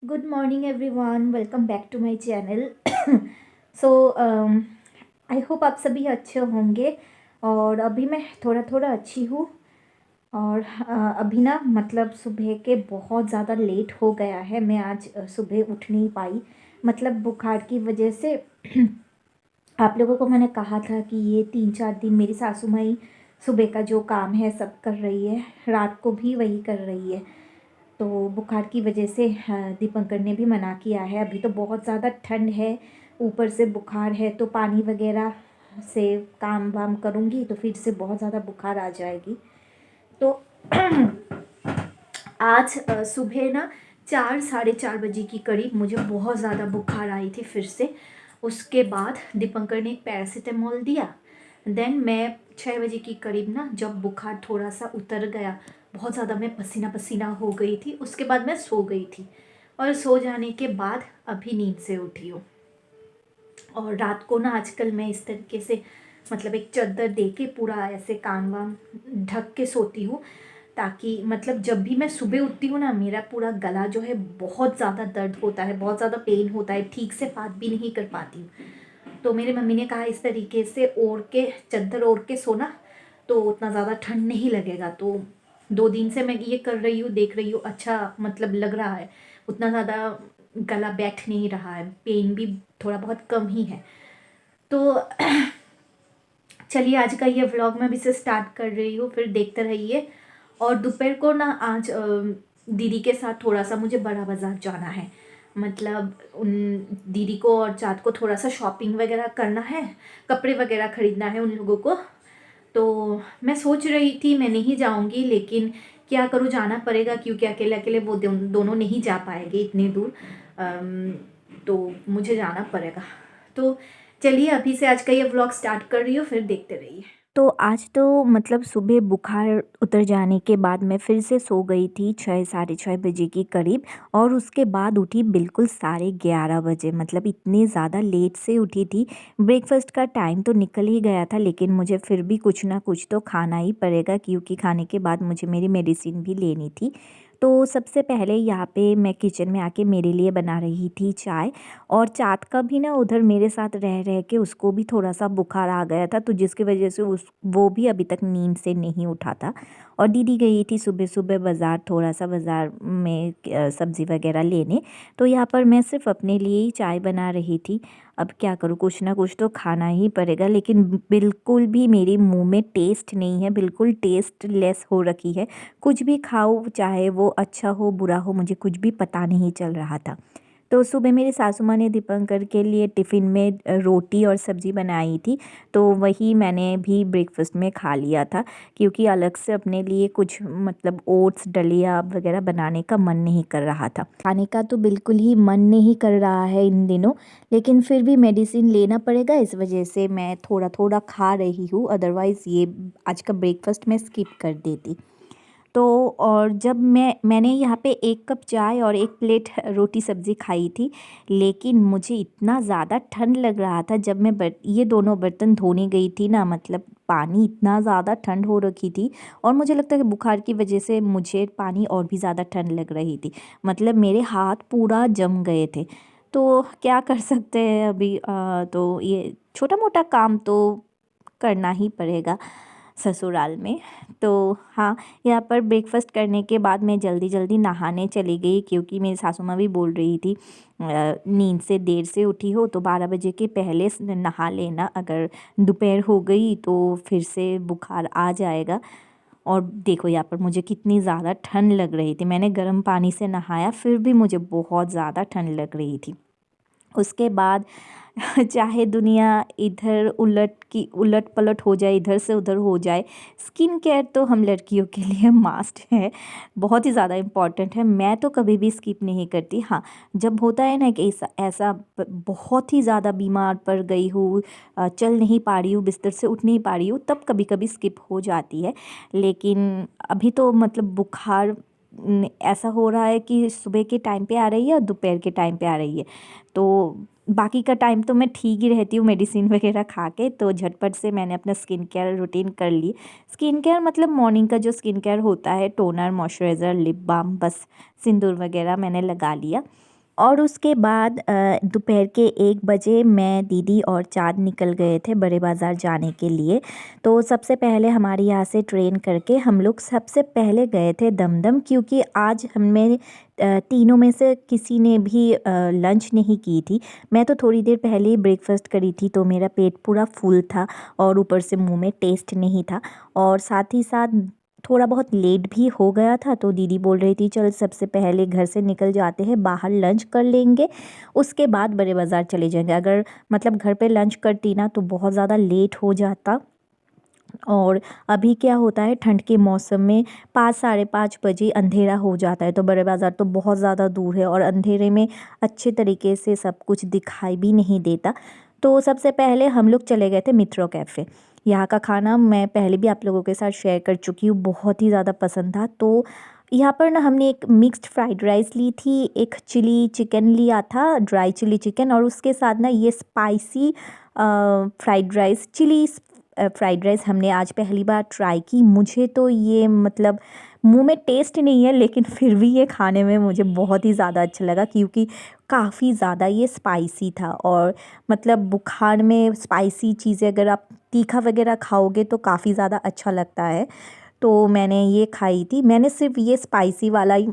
Good morning, everyone. Welcome back to my channel. So, I hope आप सभी अच्छे होंगे। और अभी मैं थोड़ा थोड़ा अच्छी हूँ। और अभी ना मतलब सुबह के बहुत ज़्यादा लेट हो गया है। मैं आज सुबह उठ नहीं पाई, मतलब बुखार की वजह से। आप लोगों को मैंने कहा था कि ये 3-4 दिन मेरी सासू माई सुबह का जो काम है सब कर रही है, रात को भी वही कर रही है। तो बुखार की वजह से दीपंकर ने भी मना किया है। अभी तो बहुत ज़्यादा ठंड है, ऊपर से बुखार है, तो पानी वगैरह से काम वाम करूँगी तो फिर से बहुत ज़्यादा बुखार आ जाएगी। तो आज सुबह ना 4 साढ़े 4 बजे की करीब मुझे बहुत ज़्यादा बुखार आई थी फिर से। उसके बाद दीपंकर ने एक पैरासीटामोल दिया। देन मैं 6 बजे की करीब ना, जब बुखार थोड़ा सा उतर गया, बहुत ज़्यादा मैं पसीना पसीना हो गई थी, उसके बाद मैं सो गई थी। और सो जाने के बाद अभी नींद से उठी हूँ। और रात को ना आजकल मैं इस तरीके से मतलब एक चादर दे के पूरा ऐसे कान वान ढक के सोती हूँ, ताकि मतलब जब भी मैं सुबह उठती हूँ ना, मेरा पूरा गला जो है बहुत ज़्यादा दर्द होता है, बहुत ज़्यादा पेन होता है, ठीक से बात भी नहीं कर पाती हूँ। तो मेरी मम्मी ने कहा इस तरीके से ओढ़ के, चादर ओढ़ के सोना, तो उतना ज़्यादा ठंड नहीं लगेगा। तो 2 दिन से मैं ये कर रही हूँ, देख रही हूँ, अच्छा मतलब लग रहा है। उतना ज़्यादा गला बैठ नहीं रहा है, पेन भी थोड़ा बहुत कम ही है। तो चलिए आज का ये व्लॉग मैं अभी से स्टार्ट कर रही हूँ, फिर देखते रहिए। और दोपहर को ना आज दीदी के साथ थोड़ा सा मुझे बड़ा बाज़ार जाना है। मतलब उन दीदी को और चाँद को थोड़ा सा शॉपिंग वगैरह करना है, कपड़े वगैरह ख़रीदना है उन लोगों को। तो मैं सोच रही थी मैं नहीं जाऊंगी, लेकिन क्या करूँ, जाना पड़ेगा, क्योंकि अकेले अकेले वो दोनों नहीं जा पाएंगे इतनी दूर। अम, तो मुझे जाना पड़ेगा। तो चलिए अभी से आज का ये व्लॉग स्टार्ट कर रही हूँ, फिर देखते रहिए। तो आज तो मतलब सुबह बुखार उतर जाने के बाद मैं फिर से सो गई थी 6 साढ़े 6 बजे की करीब। और उसके बाद उठी बिल्कुल साढ़े 11 बजे, मतलब इतनी ज़्यादा लेट से उठी थी। ब्रेकफास्ट का टाइम तो निकल ही गया था, लेकिन मुझे फिर भी कुछ ना कुछ तो खाना ही पड़ेगा, क्योंकि खाने के बाद मुझे मेरी मेडिसिन भी लेनी थी। तो सबसे पहले यहाँ पे मैं किचन में आके मेरे लिए बना रही थी चाय। और चाँद का भी ना उधर मेरे साथ रह रह के उसको भी थोड़ा सा बुखार आ गया था, तो जिसकी वजह से उस वो भी अभी तक नींद से नहीं उठा था। और दीदी गई थी सुबह सुबह बाज़ार, थोड़ा सा बाज़ार में सब्ज़ी वगैरह लेने। तो यहाँ पर मैं सिर्फ अपने लिए ही चाय बना रही थी। अब क्या करूँ, कुछ ना कुछ तो खाना ही पड़ेगा, लेकिन बिल्कुल भी मेरे मुंह में टेस्ट नहीं है, बिल्कुल टेस्ट लेस हो रखी है। कुछ भी खाओ, चाहे वो अच्छा हो बुरा हो, मुझे कुछ भी पता नहीं चल रहा था। तो सुबह मेरी सासू माँ ने दीपंकर के लिए टिफ़िन में रोटी और सब्ज़ी बनाई थी, तो वही मैंने भी ब्रेकफ़ास्ट में खा लिया था, क्योंकि अलग से अपने लिए कुछ मतलब ओट्स दलिया वगैरह बनाने का मन नहीं कर रहा था। खाने का तो बिल्कुल ही मन नहीं कर रहा है इन दिनों, लेकिन फिर भी मेडिसिन लेना पड़ेगा, इस वजह से मैं थोड़ा थोड़ा खा रही हूँ, अदरवाइज़ ये आज का ब्रेकफ़ास्ट मैं स्किप कर देती। तो और जब मैंने यहाँ पे 1 कप चाय और 1 प्लेट रोटी सब्ज़ी खाई थी, लेकिन मुझे इतना ज़्यादा ठंड लग रहा था जब मैं ये दोनों बर्तन धोने गई थी ना, मतलब पानी इतना ज़्यादा ठंड हो रखी थी। और मुझे लगता है कि बुखार की वजह से मुझे पानी और भी ज़्यादा ठंड लग रही थी, मतलब मेरे हाथ पूरा जम गए थे। तो क्या कर सकते हैं अभी, तो ये छोटा मोटा काम तो करना ही पड़ेगा ससुराल में। तो हाँ, यहाँ पर ब्रेकफ़ास्ट करने के बाद मैं जल्दी जल्दी नहाने चली गई, क्योंकि मेरी सासू माँ भी बोल रही थी नींद से देर से उठी हो तो 12 बजे के पहले नहा लेना, अगर दोपहर हो गई तो फिर से बुखार आ जाएगा। और देखो यहाँ पर मुझे कितनी ज़्यादा ठंड लग रही थी, मैंने गर्म पानी से नहाया फिर भी मुझे बहुत ज़्यादा ठंड लग रही थी। उसके बाद चाहे दुनिया इधर उलट पलट हो जाए, इधर से उधर हो जाए, स्किन केयर तो हम लड़कियों के लिए मास्ट है, बहुत ही ज़्यादा इम्पॉर्टेंट है। मैं तो कभी भी स्किप नहीं करती। हाँ, जब होता है ना कि ऐसा ऐसा बहुत ही ज़्यादा बीमार पड़ गई हूँ, चल नहीं पा रही हूँ, बिस्तर से उठ नहीं पा रही हूँ, तब कभी कभी स्किप हो जाती है। लेकिन अभी तो मतलब बुखार ऐसा हो रहा है कि सुबह के टाइम पे आ रही है और दोपहर के टाइम पे आ रही है। तो बाकी का टाइम तो मैं ठीक ही रहती हूँ मेडिसिन वगैरह खा के, तो झटपट से मैंने अपना स्किन केयर रूटीन कर ली। स्किन केयर मतलब मॉर्निंग का जो स्किन केयर होता है, टोनर, मॉइस्चराइज़र, लिप बाम, बस सिंदूर वगैरह मैंने लगा लिया। और उसके बाद दोपहर के 1 बजे मैं, दीदी और चाँद निकल गए थे बड़े बाज़ार जाने के लिए। तो सबसे पहले हमारे यहाँ से ट्रेन करके हम लोग सबसे पहले गए थे दमदम, क्योंकि आज हमें तीनों में से किसी ने भी लंच नहीं की थी। मैं तो थोड़ी देर पहले ही ब्रेकफ़ास्ट करी थी, तो मेरा पेट पूरा फुल था और ऊपर से मुँह में टेस्ट नहीं था, और साथ ही साथ थोड़ा बहुत लेट भी हो गया था। तो दीदी बोल रही थी चल सबसे पहले घर से निकल जाते हैं, बाहर लंच कर लेंगे, उसके बाद बड़े बाज़ार चले जाएंगे। अगर मतलब घर पे लंच करती ना तो बहुत ज़्यादा लेट हो जाता। और अभी क्या होता है, ठंड के मौसम में 5 साढ़े 5 बजे अंधेरा हो जाता है, तो बड़े बाज़ार तो बहुत ज़्यादा दूर है और अंधेरे में अच्छे तरीके से सब कुछ दिखाई भी नहीं देता। तो सबसे पहले हम लोग चले गए थे मित्रो कैफ़े। यहाँ का खाना मैं पहले भी आप लोगों के साथ शेयर कर चुकी हूँ, बहुत ही ज़्यादा पसंद था। तो यहाँ पर ना हमने एक मिक्स्ड फ्राइड राइस ली थी, एक चिली चिकन लिया था, ड्राई चिली चिकन, और उसके साथ ना ये spicy fried rice, chilli fried rice हमने आज पहली बार ट्राई की। मुझे तो ये मतलब मुंह में टेस्ट नहीं है, लेकिन फिर भी ये खाने में मुझे बहुत ही ज़्यादा अच्छा लगा, क्योंकि काफ़ी ज़्यादा ये स्पाइसी था। और मतलब बुखार में स्पाइसी चीज़ें अगर आप तीखा वगैरह खाओगे तो काफ़ी ज़्यादा अच्छा लगता है। तो मैंने ये खाई थी, मैंने सिर्फ ये स्पाइसी वाला ही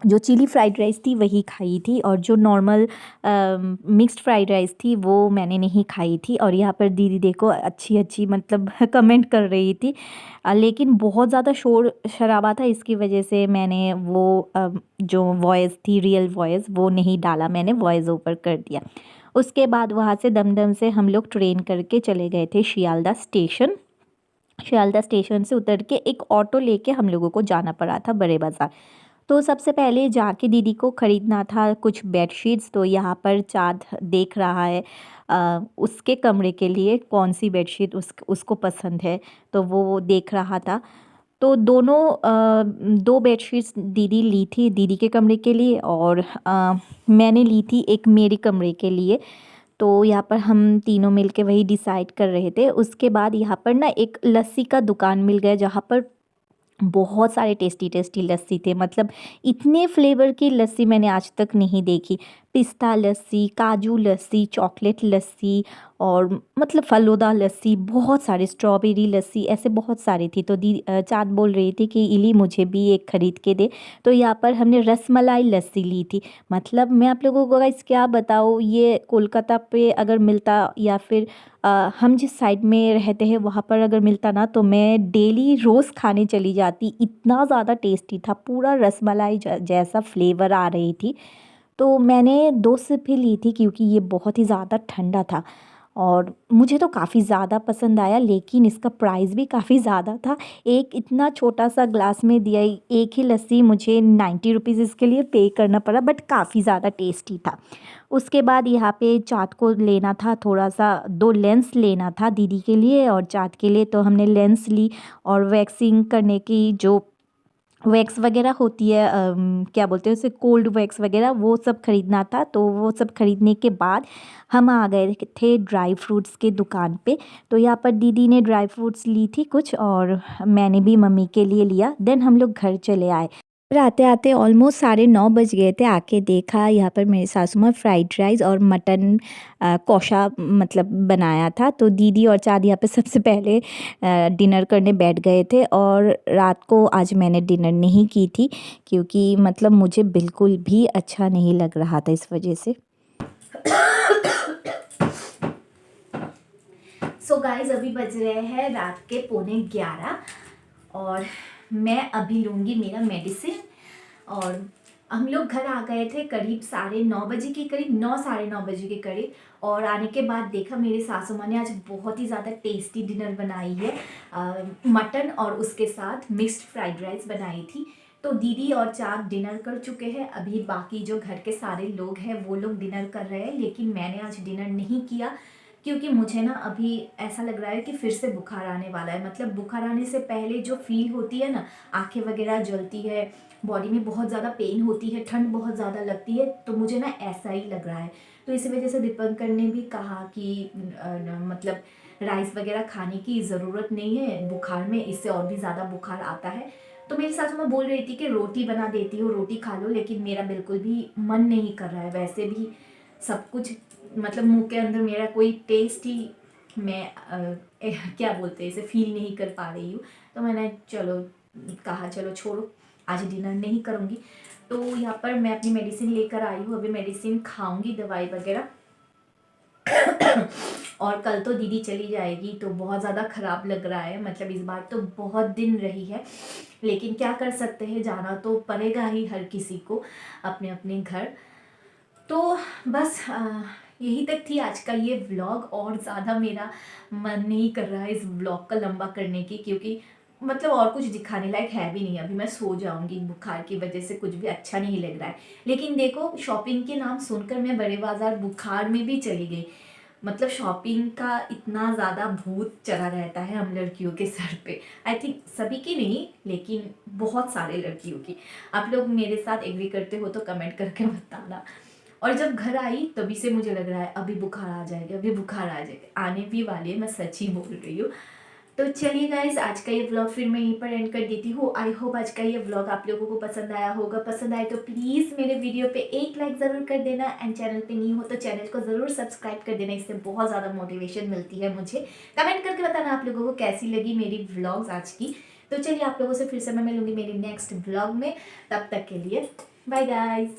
जो चिली फ्राइड राइस थी वही खाई थी, और जो नॉर्मल मिक्स्ड फ्राइड राइस थी वो मैंने नहीं खाई थी। और यहाँ पर दीदी देखो अच्छी अच्छी मतलब कमेंट कर रही थी, लेकिन बहुत ज़्यादा शोर शराबा था, इसकी वजह से मैंने वो जो वॉइस थी, रियल वॉइस, वो नहीं डाला, मैंने वॉइस ओवर कर दिया। उसके बाद वहाँ से दमदम से हम लोग ट्रेन करके चले गए थे शियालदा स्टेशन। शियालदा स्टेशन से उतर के एक ऑटो लेके हम लोगों को जाना पड़ा था बड़े बाज़ार। तो सबसे पहले जाके दीदी को ख़रीदना था कुछ बेडशीट्स। तो यहाँ पर चाँद देख रहा है उसके कमरे के लिए कौन सी बेडशीट उसको पसंद है, तो वो देख रहा था। तो दोनों 2 बेडशीट्स दीदी ली थी दीदी के कमरे के लिए, और मैंने ली थी एक मेरे कमरे के लिए। तो यहाँ पर हम तीनों मिलके वही डिसाइड कर रहे थे। उसके बाद यहाँ पर ना एक लस्सी का दुकान मिल गया, जहाँ पर बहुत सारे टेस्टी टेस्टी लस्सी थे। मतलब इतने फ्लेवर की लस्सी मैंने आज तक नहीं देखी। पिस्ता लस्सी, काजू लस्सी, चॉकलेट लस्सी, और मतलब फ़लूदा लस्सी, बहुत सारे, स्ट्रॉबेरी लस्सी, ऐसे बहुत सारी थी। तो चाँद बोल रही थी कि इली मुझे भी एक ख़रीद के दे। तो यहाँ पर हमने रसमलाई लस्सी ली थी। मतलब मैं आप लोगों को गाइस क्या बताऊँ, ये कोलकाता पे अगर मिलता, या फिर हम जिस साइड में रहते हैं वहाँ पर अगर मिलता ना, तो मैं डेली रोज़ खाने चली जाती। इतना ज़्यादा टेस्टी था, पूरा रसमलाई जैसा फ्लेवर आ रही थी। तो मैंने 2 सिप ही ली थी, क्योंकि ये बहुत ही ज़्यादा ठंडा था, और मुझे तो काफ़ी ज़्यादा पसंद आया, लेकिन इसका प्राइस भी काफ़ी ज़्यादा था। एक इतना छोटा सा ग्लास में दिया, एक ही लस्सी मुझे 90 रुपीज़ इसके लिए पे करना पड़ा, बट काफ़ी ज़्यादा टेस्टी था। उसके बाद यहाँ पे चाँद को लेना था थोड़ा सा, 2 लेंस लेना था दीदी के लिए और चाँद के लिए। तो हमने लेंस ली, और वैक्सिंग करने की जो वैक्स वगैरह होती है, क्या बोलते हैं उसे, कोल्ड वैक्स वगैरह, वो सब ख़रीदना था। तो वो सब ख़रीदने के बाद हम आ गए थे ड्राई फ्रूट्स के दुकान पे। तो यहाँ पर दीदी ने ड्राई फ्रूट्स ली थी कुछ, और मैंने भी मम्मी के लिए लिया। देन हम लोग घर चले आए। फिर आते आते ऑलमोस्ट 9:30 बज गए थे। आके देखा यहाँ पर मेरी सासू माँ फ्राइड राइस और मटन कौशा मतलब बनाया था। तो दीदी और चाँद यहाँ पे सबसे पहले डिनर करने बैठ गए थे, और रात को आज मैंने डिनर नहीं की थी, क्योंकि मतलब मुझे बिल्कुल भी अच्छा नहीं लग रहा था इस वजह से। सो गाइज अभी बज रहे हैं रात के 11:15, और मैं अभी लूँगी मेरा मेडिसिन। और हम लोग घर आ गए थे करीब 9:30 के करीब, 9 साढ़े 9 बजे के करीब। और आने के बाद देखा मेरी सासू माँ ने आज बहुत ही ज़्यादा टेस्टी डिनर बनाई है। मटन और उसके साथ मिक्स्ड फ्राइड राइस बनाई थी। तो दीदी और चाँद डिनर कर चुके हैं। अभी बाकी जो घर के सारे लोग हैं वो लोग डिनर कर रहे हैं, लेकिन मैंने आज डिनर नहीं किया, क्योंकि मुझे ना अभी ऐसा लग रहा है कि फिर से बुखार आने वाला है। मतलब बुखार आने से पहले जो फील होती है ना, आंखें वगैरह जलती है, बॉडी में बहुत ज़्यादा पेन होती है, ठंड बहुत ज़्यादा लगती है, तो मुझे ना ऐसा ही लग रहा है। तो इसी वजह से दीपंकर ने भी कहा कि मतलब राइस वगैरह खाने की ज़रूरत नहीं है बुखार में, इससे और भी ज़्यादा बुखार आता है। तो मेरी सासू माँ बोल रही थी कि रोटी बना देती हो, रोटी खा लो, लेकिन मेरा बिल्कुल भी मन नहीं कर रहा है। वैसे भी सब कुछ मतलब मुंह के अंदर मेरा कोई टेस्ट ही मैं क्या बोलते हैं इसे फील नहीं कर पा रही हूँ। तो मैंने कहा चलो छोड़ो, आज डिनर नहीं करूँगी। तो यहाँ पर मैं अपनी मेडिसिन लेकर आई हूँ, अभी मेडिसिन खाऊंगी, दवाई वगैरह। और कल तो दीदी चली जाएगी, तो बहुत ज़्यादा ख़राब लग रहा है। मतलब इस बार तो बहुत दिन रही है, लेकिन क्या कर सकते हैं, जाना तो पड़ेगा ही हर किसी को अपने अपने घर। तो बस यही तक थी आज का ये व्लॉग। और ज़्यादा मेरा मन नहीं कर रहा है इस व्लॉग का लंबा करने की, क्योंकि मतलब और कुछ दिखाने लायक है भी नहीं। अभी मैं सो जाऊंगी, बुखार की वजह से कुछ भी अच्छा नहीं लग रहा है। लेकिन देखो, शॉपिंग के नाम सुनकर मैं बड़े बाज़ार बुखार में भी चली गई। मतलब शॉपिंग का इतना ज़्यादा भूत चढ़ा रहता है हम लड़कियों के सर पे। आई थिंक सभी की नहीं, लेकिन बहुत सारे लड़कियों की। आप लोग मेरे साथ एग्री करते हो तो कमेंट करके बताना। और जब घर आई तभी से मुझे लग रहा है अभी बुखार आ जाएगा, अभी बुखार आ जाएगा, आने भी वाली है, मैं सच ही बोल रही हूँ। तो चलिए गाइस, आज का ये व्लॉग फिर मैं यहीं पर एंड कर देती हूँ। आई होप आज का ये व्लॉग आप लोगों को पसंद आया होगा। पसंद आए तो प्लीज़ मेरे वीडियो पे एक लाइक ज़रूर कर देना, एंड चैनल पे न्यू हो तो चैनल को ज़रूर सब्सक्राइब कर देना। इससे बहुत ज़्यादा मोटिवेशन मिलती है मुझे। कमेंट करके बताना आप लोगों को कैसी लगी मेरी व्लॉग्स आज की। तो चलिए, आप लोगों से फिर से मैं मिलूंगी मेरी नेक्स्ट व्लॉग में। तब तक के लिए बाय गाइज।